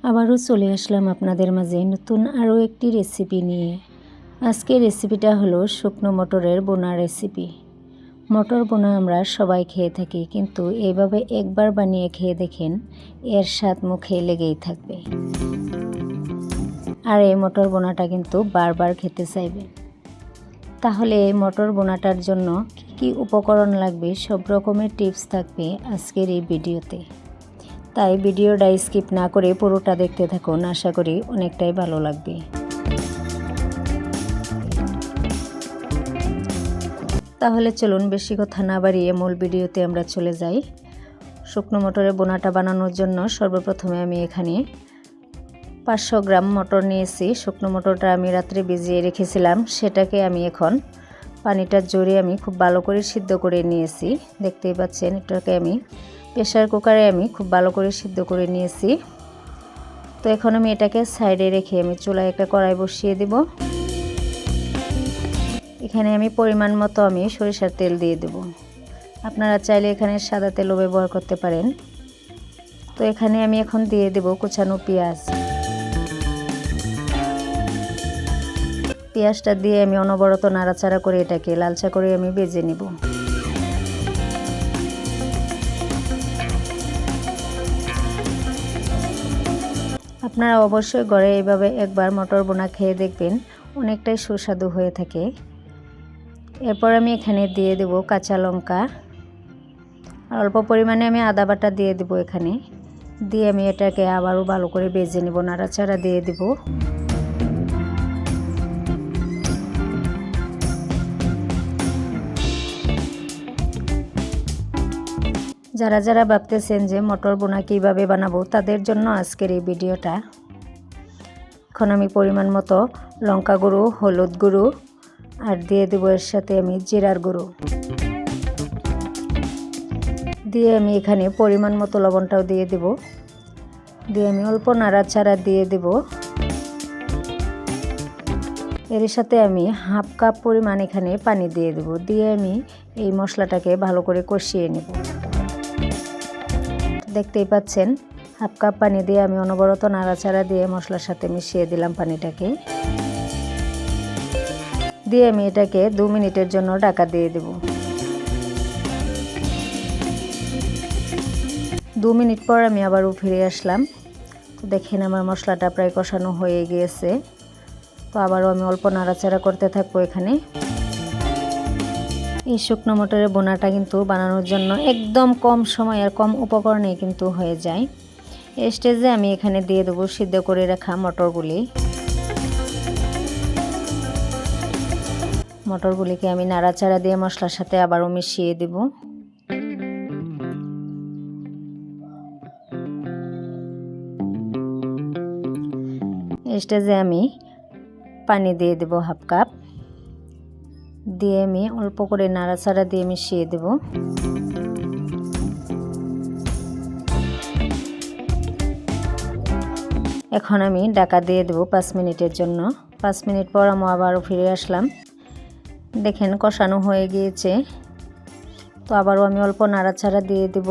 আবারও চলে আসলাম আপনাদের মাঝে নতুন আরও একটি রেসিপি নিয়ে। আজকের রেসিপিটা হলো শুকনো মটরের বোনা রেসিপি। মটর বোনা আমরা সবাই খেয়ে থাকি, কিন্তু এইভাবে একবার বানিয়ে খেয়ে দেখেন, এর স্বাদ মুখে লেগেই থাকবে। আর এই মটর বোনাটা কিন্তু বারবার খেতে চাইবে। তাহলে এই মটর বোনাটার জন্য কি উপকরণ লাগবে সব রকমের টিপস থাকবে আজকের এই ভিডিওতে। তাই ভিডিওটা স্কিপ না করে পুরোটা দেখতে থাকুন, আশা করি অনেকটাই ভালো লাগবে। তাহলে চলুন বেশি কথা না বাড়িয়ে মূল ভিডিওতে আমরা চলে যাই। শুকনো মটরের বোনাটা বানানোর জন্য সর্বপ্রথমে আমি এখানে 500 গ্রাম মটর নিয়েছি। শুকনো মটরটা আমি রাত্রে ভিজিয়ে রেখেছিলাম, সেটাকে আমি এখন পানিটা জড়িয়ে আমি খুব ভালো করে সিদ্ধ করে নিয়েছি। দেখতেই পাচ্ছেন, এটাকে আমি প্রেসার কুকারে আমি খুব ভালো করে সিদ্ধ করে নিয়েছি। তো এখন আমি এটাকে সাইডে রেখে আমি চুলায় একটা কড়াই বসিয়ে দেব। এখানে আমি পরিমাণ মতো আমি সরিষার তেল দিয়ে দেব। আপনারা চাইলে এখানে সাদা তেলও ব্যবহার করতে পারেন। তো এখানে আমি এখন দিয়ে দেব কুচানো পেঁয়াজ। পেঁয়াজটা দিয়ে আমি অনবরত নাড়াচাড়া করে এটাকে লালচা করে আমি ভেজে নেব। আপনারা অবশ্যই ঘরে এইভাবে একবার মটর বোনা খেয়ে দেখবেন, অনেকটাই সুস্বাদু হয়ে থাকে। এরপর আমি এখানে দিয়ে দেব কাঁচা লঙ্কা, আর অল্প পরিমাণে আমি আদা বাটা দিয়ে দেব। এখানে দিয়ে আমি এটাকে আবারও ভালো করে ভেজে নেব, নাড়াচাড়া দিয়ে দেব। যারা যারা ভাবতেছেন যে মটর বোনা কীভাবে বানাবো, তাদের জন্য আজকের এই ভিডিওটা। এখন আমি পরিমাণ মতো লঙ্কা গুঁড়ো, হলুদ গুঁড়ো আর দিয়ে দেবো এর সাথে আমি জিরার গুঁড়ো দিয়ে আমি এখানে পরিমাণ মতো লবণটাও দিয়ে দেব। দিয়ে আমি অল্প নাড়াচাড়া দিয়ে দেব। এর সাথে আমি হাফ কাপ পরিমাণ এখানে পানি দিয়ে দেব। দিয়ে আমি এই মশলাটাকে ভালো করে কষিয়ে নেব। দেখতেই পাচ্ছেন, হাফ কাপ পানি দিয়ে আমি অনবরত নাড়াচাড়া দিয়ে মশলার সাথে মিশিয়ে দিলাম পানিটাকে। দিয়ে আমি এটাকে 2 মিনিটের জন্য ঢাকা দিয়ে দেব। 2 মিনিট পর আমি আবারও ফিরে আসলাম। তো দেখেন আমার মশলাটা প্রায় কষানো হয়ে গিয়েছে। তো আবারও আমি অল্প নাড়াচাড়া করতে থাকবো। এখানে এই শুকনো মটরের বোনাটা কিন্তু বানানোর জন্য একদম কম সময় আর কম উপকরণে কিন্তু হয়ে যায়। এই স্টেজে আমি এখানে দিয়ে দেবো সিদ্ধ করে রাখা মটরগুলিকে আমি নাড়াচাড়া দিয়ে মশলার সাথে আবারও মিশিয়ে দেব। এই স্টেজে আমি পানি দিয়ে দেব হাফ কাপ। দিয়ে আমি অল্প করে নাড়াচাড়া দিয়ে মিশিয়ে দেব। এখন আমি ঢাকা দিয়ে দেব 5 মিনিটের জন্য। 5 মিনিট পর আমি আবারও ফিরে আসলাম। দেখেন কষানো হয়ে গিয়েছে। তো আবারও আমি অল্প নাড়াচাড়া দিয়ে দেব।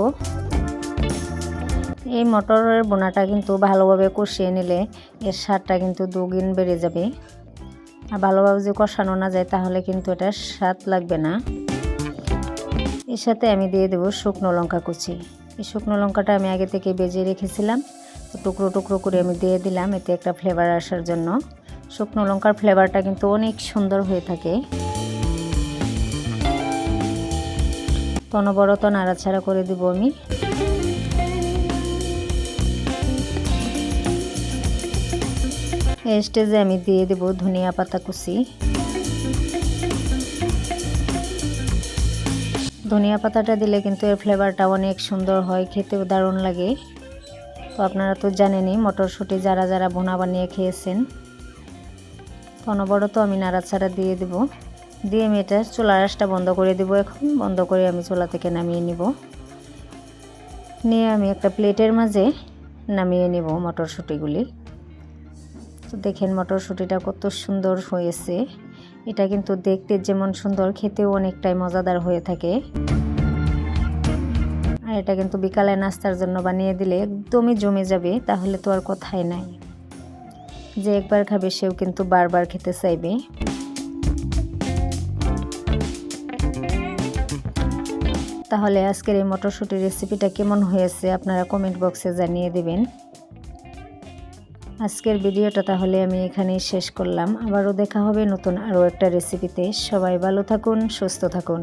এই মটরের বোনাটা কিন্তু ভালোভাবে কষিয়ে নিলে এর স্বাদটা কিন্তু দুগুণ বেড়ে যাবে। আর ভালোভাবে যদি কষানো না যায় তাহলে কিন্তু এটা স্বাদ লাগবে না। এর সাথে আমি দিয়ে দেব শুকনো লঙ্কা কুচি। এই শুকনো লঙ্কাটা আমি আগে থেকে ভেজে রেখেছিলাম, তো টুকরো টুকরো করে আমি দিয়ে দিলাম, এতে একটা ফ্লেভার আসার জন্য। শুকনো লঙ্কার ফ্লেভারটা কিন্তু অনেক সুন্দর হয়ে থাকে। অনবরত নাড়াচাড়া করে দেব আমি। এই স্টেজে আমি দিয়ে দেব ধনিয়া পাতা কুচি। ধনিয়া পাতাটা দিলে কিন্তু এর ফ্লেভারটা অনেক সুন্দর হয়, খেতেও দারুণ লাগে। তো আপনারা তো জানেনই মটরশুঁটি যারা যারা বোনা বানিয়ে খেয়েছেন। অনবরত আমি নাড়াচাড়া দিয়ে দেব। দিয়ে আমি এটা চুলার আঁচটা বন্ধ করে দেব। এখন বন্ধ করে আমি চুলা থেকে নামিয়ে নিব। নিয়ে আমি একটা প্লেটের মাঝে নামিয়ে নেব মটরশুঁটিগুলি। তো দেখেন মটরশুঁটিটা কত সুন্দর হয়েছে। এটা কিন্তু দেখতে যেমন সুন্দর, খেতেও অনেকটাই মজাদার হয়ে থাকে। আর এটা কিন্তু বিকালে নাস্তার জন্য বানিয়ে দিলে একদমই জমে যাবে, তাহলে তো আর কথাই নাই। যে একবার খাবে সেও কিন্তু বারবার খেতে চাইবে। তাহলে আজকের এই মটরশুঁটির রেসিপিটা কেমন হয়েছে আপনারা কমেন্ট বক্সে জানিয়ে দেবেন। আজকের ভিডিওটা তাহলে আমি এখানেই শেষ করলাম। আবারও দেখা হবে নতুন আরও একটা রেসিপিতে। সবাই ভালো থাকুন, সুস্থ থাকুন।